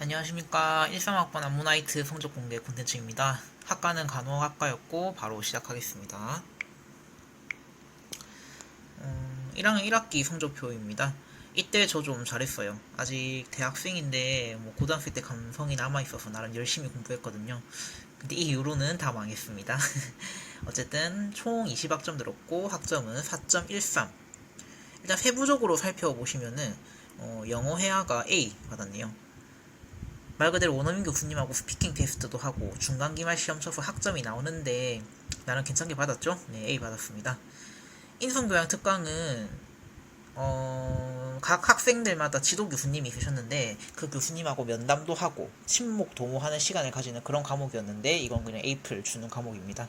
안녕하십니까. 13학번 암모나이트 성적 공개 콘텐츠입니다. 학과는 간호학과였고 바로 시작하겠습니다. 1학년 1학기 성적표입니다. 이때 저 좀 잘했어요. 아직 대학생인데 고등학생 때 감성이 남아있어서 나름 열심히 공부했거든요. 근데 이 이후로는 다 망했습니다. 어쨌든 총 20학점 들었고 학점은 4.13. 일단 세부적으로 살펴보시면은 영어 회화가 A 받았네요. 말 그대로 원어민 교수님하고 스피킹 테스트도 하고 중간 기말 시험 쳐서 학점이 나오는데 나는 괜찮게 받았죠? 네, A 받았습니다. 인성교양 특강은 각 학생들마다 지도 교수님이 있으셨는데 그 교수님하고 면담도 하고 친목 도모하는 시간을 가지는 그런 과목이었는데 이건 그냥 A플 주는 과목입니다.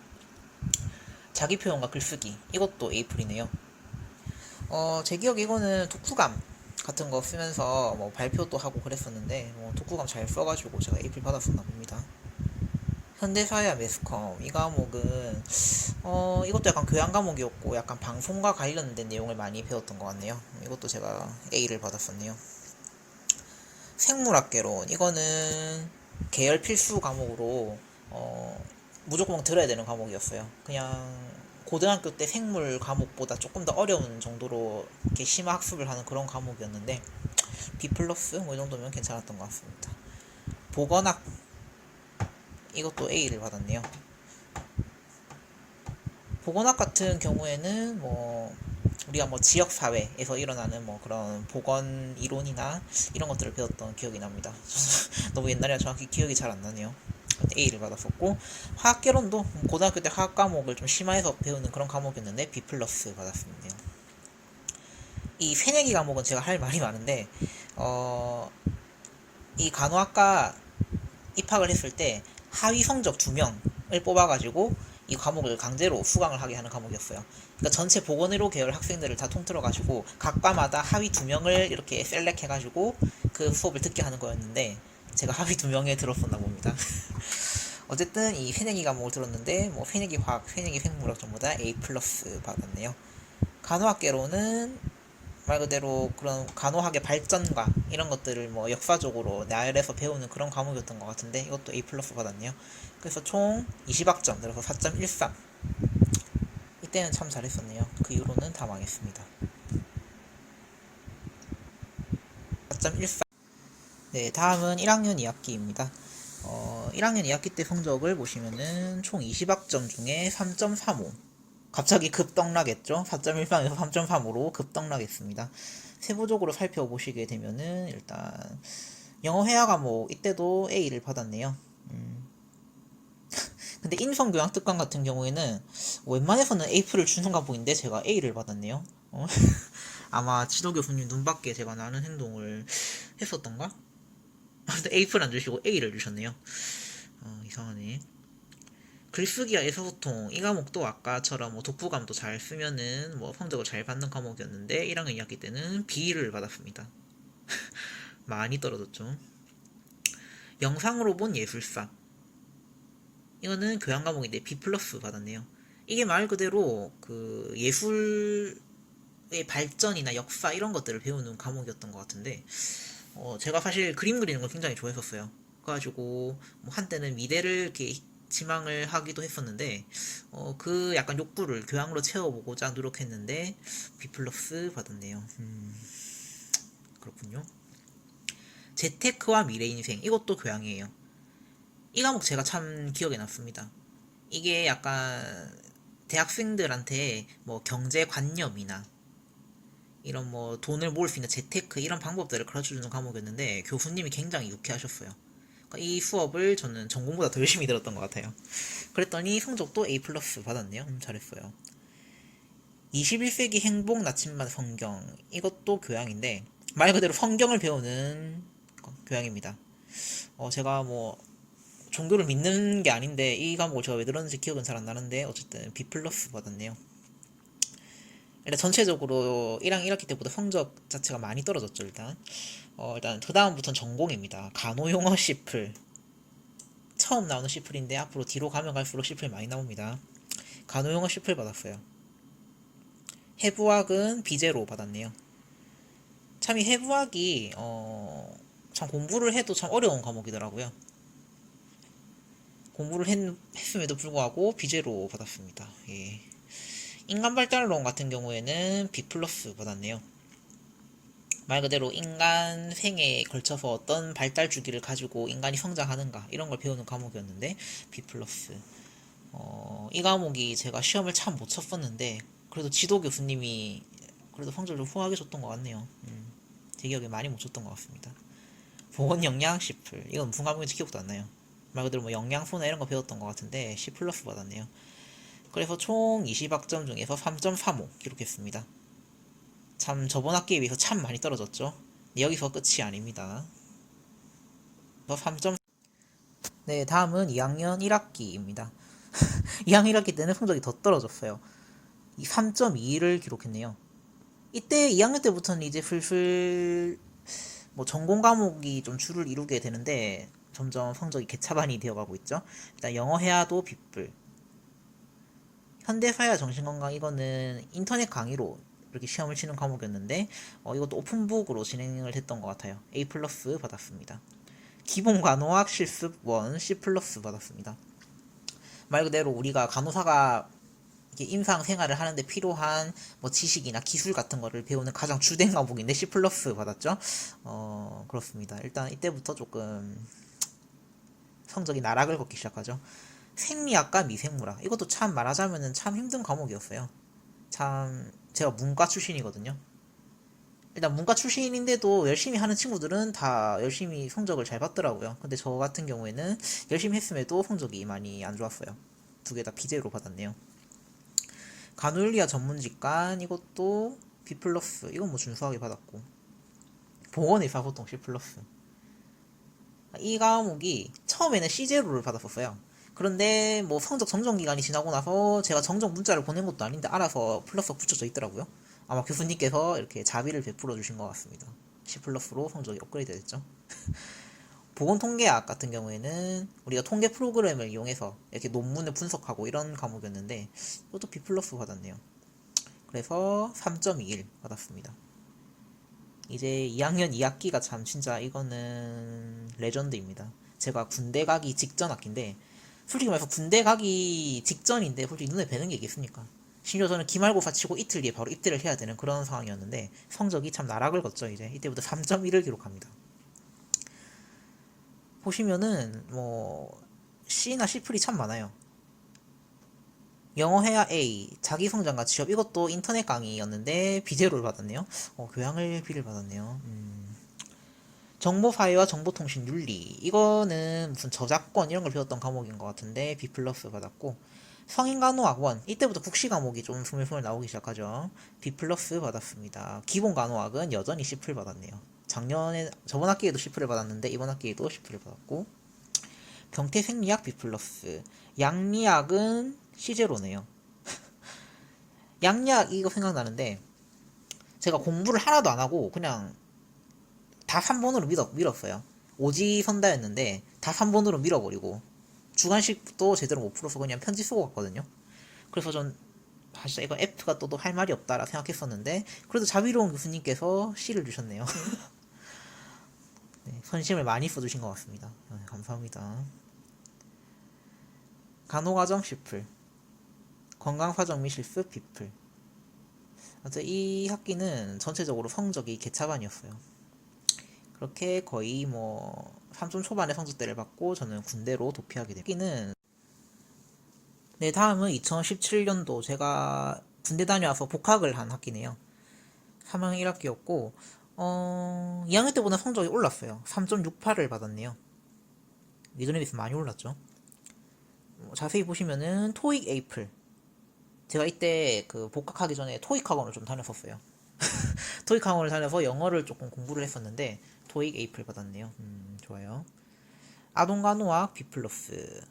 자기표현과 글쓰기 이것도 A플이네요. 제 기억에 이거는 독후감 같은 거 쓰면서 발표도 하고 그랬었는데 독후감 잘 써가지고 제가 A플 받았었나 봅니다. 현대사회와 매스컴 이 과목은 이것도 약간 교양 과목이었고 약간 방송과 관련된 내용을 많이 배웠던 것 같네요. 이것도 제가 A를 받았었네요. 생물학개론 이거는 계열 필수 과목으로 무조건 들어야 되는 과목이었어요. 그냥 고등학교 때 생물 과목보다 조금 더 어려운 정도로 이렇게 심화 학습을 하는 그런 과목이었는데 B 플러스 이 정도면 괜찮았던 것 같습니다. 보건학 이것도 A를 받았네요. 보건학 같은 경우에는 우리가 지역 사회에서 일어나는 그런 보건 이론이나 이런 것들을 배웠던 기억이 납니다. 너무 옛날이라 정확히 기억이 잘 안 나네요. A를 받았었고 화학개론도 고등학교 때 화학 과목을 좀 심화해서 배우는 그런 과목이었는데 B 플러스 받았습니다. 이 새내기 과목은 제가 할 말이 많은데 이 간호학과 입학을 했을 때 하위 성적 2명을 뽑아가지고 이 과목을 강제로 수강을 하게 하는 과목이었어요. 그러니까 전체 보건의료 계열 학생들을 다 통틀어가지고 각과마다 하위 2명을 이렇게 셀렉해가지고 그 수업을 듣게 하는 거였는데 제가 하위 2명에 들었었나 봅니다. 어쨌든 이 새내기 과목을 들었는데 새내기 화학, 새내기 생물학 전부 다 A 플러스 받았네요. 간호학개로는 말 그대로 그런 간호학의 발전과 이런 것들을 역사적으로 나열해서 배우는 그런 과목이었던 것 같은데 이것도 A 플러스 받았네요. 그래서 총 20학점 들어서 4.13. 이때는 참 잘했었네요. 그 이후로는 다 망했습니다. 4.14. 네, 다음은 1학년 2학기입니다. 1학년 2학기 때 성적을 보시면은 총 20학점 중에 3.35. 갑자기 급등락했죠. 4.13에서 3.3으로 급등락했습니다. 세부적으로 살펴보시게 되면은 일단 영어 회화 과목 이때도 A를 받았네요. 근데 인성교양 특강 같은 경우에는 웬만해서는 A표를 주는 과목인데 제가 A를 받았네요. 아마 지도 교수님 눈밖에 제가 나는 행동을 했었던가? 근데 A표를 안 주시고 A를 주셨네요. 이상하네. 글쓰기와 의사소통 이 과목도 아까처럼 독후감도 잘 쓰면은 성적을 잘 받는 과목이었는데 1학년 2학기 때는 B를 받았습니다. 많이 떨어졌죠. 영상으로 본 예술사 이거는 교양 과목인데 B 플러스 받았네요. 이게 말 그대로 그 예술의 발전이나 역사 이런 것들을 배우는 과목이었던 것 같은데 제가 사실 그림 그리는 걸 굉장히 좋아했었어요. 그래가지고 한때는 미대를 이렇게 지망을 하기도 했었는데 그 약간 욕구를 교양으로 채워보고자 노력했는데 B 플러스 받았네요. 그렇군요. 재테크와 미래인생 이것도 교양이에요. 이 과목 제가 참 기억에 남습니다. 이게 약간 대학생들한테 경제관념이나 이런 돈을 모을 수 있는 재테크 이런 방법들을 가르쳐주는 과목이었는데 교수님이 굉장히 유쾌하셨어요. 그러니까 이 수업을 저는 전공보다 더 열심히 들었던 것 같아요. 그랬더니 성적도 A 플러스 받았네요. 잘했어요. 21세기 행복 나침반 성경 이것도 교양인데 말 그대로 성경을 배우는 교양입니다. 제가 종교를 믿는 게 아닌데 이 과목을 제가 왜 들었는지 기억은 잘 안 나는데 어쨌든 B 플러스 받았네요. 일단 전체적으로 1학 1학기 때보다 성적 자체가 많이 떨어졌죠. 일단 그 다음부터는 전공입니다. 간호용어 C플 처음 나오는 C플인데 앞으로 뒤로 가면 갈수록 C플 많이 나옵니다. 간호용어 C플 받았어요. 해부학은 B제로 받았네요. 참 이 해부학이 참 공부를 해도 참 어려운 과목이더라고요. 공부를 했음에도 불구하고 B제로 받았습니다. 예. 인간발달론 같은 경우에는 B 플러스 받았네요. 말 그대로 인간 생애에 걸쳐서 어떤 발달 주기를 가지고 인간이 성장하는가 이런 걸 배우는 과목이었는데 B 플러스. 이 과목이 제가 시험을 참 못 쳤었는데 그래도 지도 교수님이 그래도 성적을 좀 후하게 줬던 것 같네요. 제 기억에 많이 못 줬던 것 같습니다. 보건 영양 C플 이건 무슨 과목인지 기억도 안 나요. 말 그대로 뭐 영양소나 이런 거 배웠던 것 같은데 C 플러스 받았네요. 그래서 총 20학점 중에서 3.35 기록했습니다. 참 저번 학기에 비해서 참 많이 떨어졌죠. 여기서 끝이 아닙니다. 3점. 네, 다음은 2학년 1학기입니다. 2학년 1학기 때는 성적이 더 떨어졌어요. 3.2를 기록했네요. 이때 2학년 때부터는 이제 슬슬 뭐 전공 과목이 좀 줄을 이루게 되는데 점점 성적이 개차반이 되어가고 있죠. 일단 영어 해야도 B뿔. 현대사야 정신건강 이거는 인터넷 강의로 이렇게 시험을 치는 과목이었는데 이것도 오픈북으로 진행을 했던 것 같아요. A 플러스 받았습니다. 기본 간호학 실습 1 C 플러스 받았습니다. 말 그대로 우리가 간호사가 임상 생활을 하는데 필요한 뭐 지식이나 기술 같은 거를 배우는 가장 주된 과목인데 C 플러스 받았죠. 그렇습니다. 일단 이때부터 조금 성적이 나락을 걷기 시작하죠. 생리학과 미생물학 이것도 참 말하자면은 참 힘든 과목이었어요. 참 제가 문과 출신이거든요. 일단 문과 출신인데도 열심히 하는 친구들은 다 열심히 성적을 잘 받더라고요. 근데 저 같은 경우에는 열심히 했음에도 성적이 많이 안 좋았어요. 두 개 다 B제로 받았네요. 간호윤리와 전문직관 이것도 B 플러스 이건 뭐 준수하게 받았고 보건의사소통 C 플러스 이 과목이 처음에는 C제로를 받았었어요. 그런데 뭐 성적 정정 기간이 지나고 나서 제가 정정 문자를 보낸 것도 아닌데 알아서 플러스가 붙여져 있더라고요. 아마 교수님께서 이렇게 자비를 베풀어 주신 것 같습니다. C 플러스로 성적이 업그레이드 됐죠. 보건통계학 같은 경우에는 우리가 통계 프로그램을 이용해서 이렇게 논문을 분석하고 이런 과목이었는데 이것도 B 플러스 받았네요. 그래서 3.21 받았습니다. 이제 2학년 2학기가 참 진짜 이거는 레전드입니다. 제가 군대 가기 직전 학기인데 솔직히 말해서 군대 가기 직전인데 솔직히 눈에 뵈는 게 있겠습니까? 심지어 저는 기말고사 치고 이틀 뒤에 바로 입대를 해야 되는 그런 상황이었는데 성적이 참 나락을 걷죠. 이제 이때부터 3.1을 기록합니다. 보시면은 뭐 C나 C플이 참 많아요. 영어 해야 A, 자기성장과 취업 이것도 인터넷 강의였는데 B제로를 받았네요. 교양을 B를 받았네요. 정보사회와 정보통신 윤리 이거는 무슨 저작권 이런 걸 배웠던 과목인 것 같은데 B 플러스 받았고 성인간호학원 이때부터 국시 과목이 좀 스물스물 나오기 시작하죠. B 플러스 받았습니다. 기본간호학은 여전히 C플 받았네요. 작년에 저번 학기에도 C플을 받았는데 이번 학기에도 C플을 받았고 경태생리학 B 플러스 양리학은 C제로네요. 양리학 이거 생각나는데 제가 공부를 하나도 안 하고 그냥 다 3번으로 밀었어요. 오지선다였는데 다 3번으로 밀어버리고 주관식도 제대로 못 풀어서 그냥 편지 쓰고 갔거든요. 그래서 전 진짜 이거 F가 또도 할 말이 없다라 생각했었는데 그래도 자비로운 교수님께서 C를 주셨네요. 네, 선심을 많이 써주신 것 같습니다. 네, 감사합니다. 간호과정 C플 건강사정 및 실습 B플 이 학기는 전체적으로 성적이 개차반이었어요. 그렇게 거의 뭐 3점 초반의 성적대를 받고 저는 군대로 도피하게 됩니다. 네, 다음은 2017년도 제가 군대 다녀와서 복학을 한 학기네요. 3학년 1학기였고 2학년 때보다 성적이 올랐어요. 3.68을 받았네요. 예전에 비해서 많이 올랐죠. 자세히 보시면은 토익 에이플 제가 이때 그 복학하기 전에 토익 학원을 좀 다녔었어요. 토익 학원을 다녀서 영어를 조금 공부를 했었는데 토익 에이플 받았네요. 좋아요. 아동간호학 B 플러스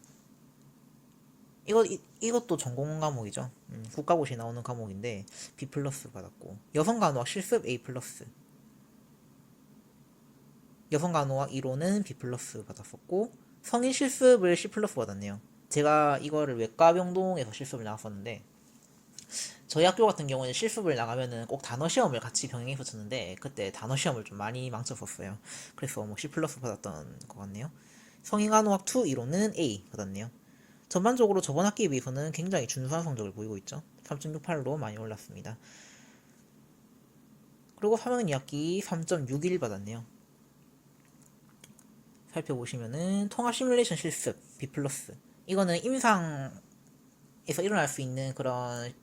이것도 전공 과목이죠. 국가고시 나오는 과목인데 B 플러스 받았고 여성간호학 실습 A 플러스 여성간호학 1호는 B 플러스 받았었고 성인 실습을 C 플러스 받았네요. 제가 이거를 외과병동에서 실습을 나왔었는데 저희 학교 같은 경우는 실습을 나가면은 꼭 단어 시험을 같이 병행해서 쳤는데 그때 단어 시험을 좀 많이 망쳤었어요. 그래서 뭐 C 플러스 받았던 것 같네요. 성인간호학 2 이론은 A 받았네요. 전반적으로 저번 학기에 비해서는 굉장히 준수한 성적을 보이고 있죠. 3.68로 많이 올랐습니다. 그리고 3학년 2학기 3.61 받았네요. 살펴보시면은 통합 시뮬레이션 실습 B+. 이거는 임상에서 일어날 수 있는 그런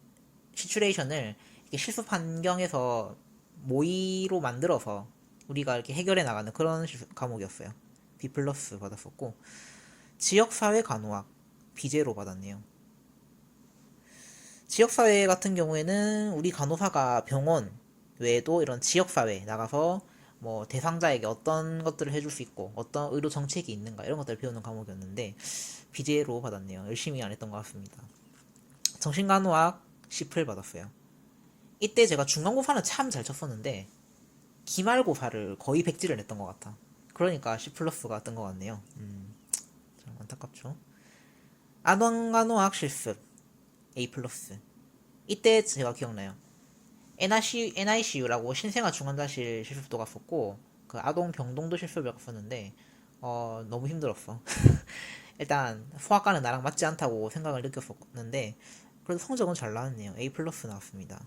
시츄레이션을 실습 환경에서 모의로 만들어서 우리가 이렇게 해결해 나가는 그런 과목이었어요. B+ 받았었고, 지역사회 간호학 B제로 받았네요. 지역사회 같은 경우에는 우리 간호사가 병원 외에도 이런 지역사회 나가서 뭐 대상자에게 어떤 것들을 해줄 수 있고 어떤 의료 정책이 있는가 이런 것들을 배우는 과목이었는데 B제로 받았네요. 열심히 안 했던 것 같습니다. 정신간호학 C플 받았어요. 이때 제가 중간고사는 참 잘 쳤었는데 기말고사를 거의 백지를 냈던 것 같아. 그러니까 C 플러스가 뜬 것 같네요. 참 안타깝죠. 아동간호학 실습 A 플러스. 이때 제가 기억나요. NICU라고 신생아 중환자실 실습도 갔었고 그 아동 병동도 실습을 갔었는데 너무 힘들었어. 일단 소아과는 나랑 맞지 않다고 생각을 느꼈었는데 그래도 성적은 잘 나왔네요. A 플러스 나왔습니다.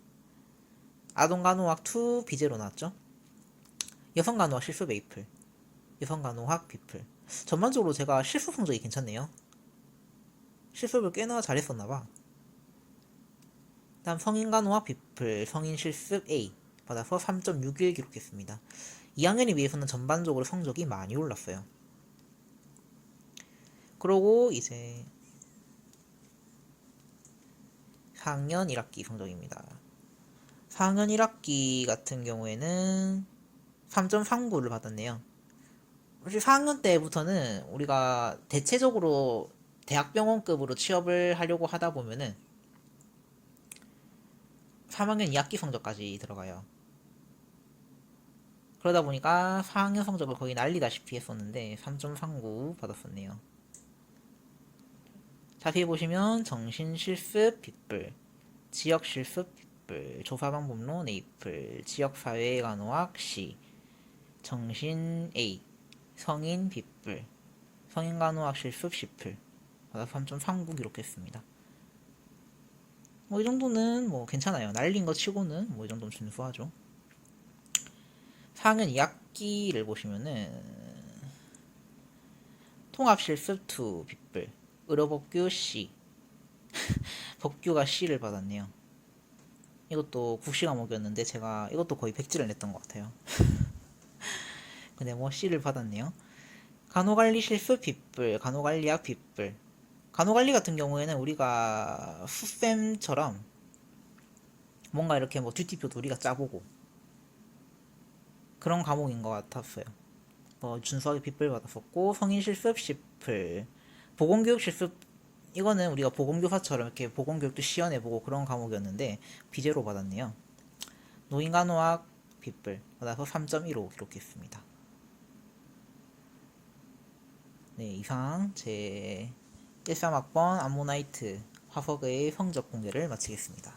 아동간호학 2 B제로 나왔죠. 여성간호학 실습 A플, 여성간호학 B플. 전반적으로 제가 실습 성적이 괜찮네요. 실습을 꽤나 잘했었나봐. 다음 성인간호학 B플, 성인 실습 A 받아서 3.61 기록했습니다. 2학년에 비해서는 전반적으로 성적이 많이 올랐어요. 그러고 이제 4학년 1학기 성적입니다. 4학년 1학기 같은 경우에는 3.39를 받았네요. 사실 4학년 때부터는 우리가 대체적으로 대학병원급으로 취업을 하려고 하다 보면은 3학년 2학기 성적까지 들어가요. 그러다 보니까 4학년 성적을 거의 날리다시피 했었는데 3.39 받았었네요. 자세히 보시면 정신실습 빗불, 지역실습 빗불, 조사방법론 A플, 지역사회간호학 C, 정신 A, 성인 빗불, 성인간호학 실습 C플 받아서 3.39 기록했습니다. 뭐 이 정도는 뭐 괜찮아요. 날린 거 치고는 뭐 이 정도는 준수하죠. 4학년 2학기를 보시면은 통합실습 2 빗불, 의료법규 C, 법규가 C를 받았네요. 이것도 국시 과목이었는데 제가 이것도 거의 백지를 냈던 것 같아요. 근데 뭐 C를 받았네요. 간호관리 실습 빗불, 간호관리학 빗불. 간호관리 같은 경우에는 우리가 수쌤처럼 뭔가 이렇게 뭐 듀티표도 우리가 짜보고 그런 과목인 것 같았어요. 뭐 준수하게 빗불 받았었고 성인 실습 C플, 보건교육 실습 이거는 우리가 보건교사처럼 이렇게 보건교육도 시연해보고 그런 과목이었는데 B제로 받았네요. 노인간호학 빗불 받아서 3.15 기록했습니다. 네, 이상 제 13학번 암모나이트 화석의 성적 공개를 마치겠습니다.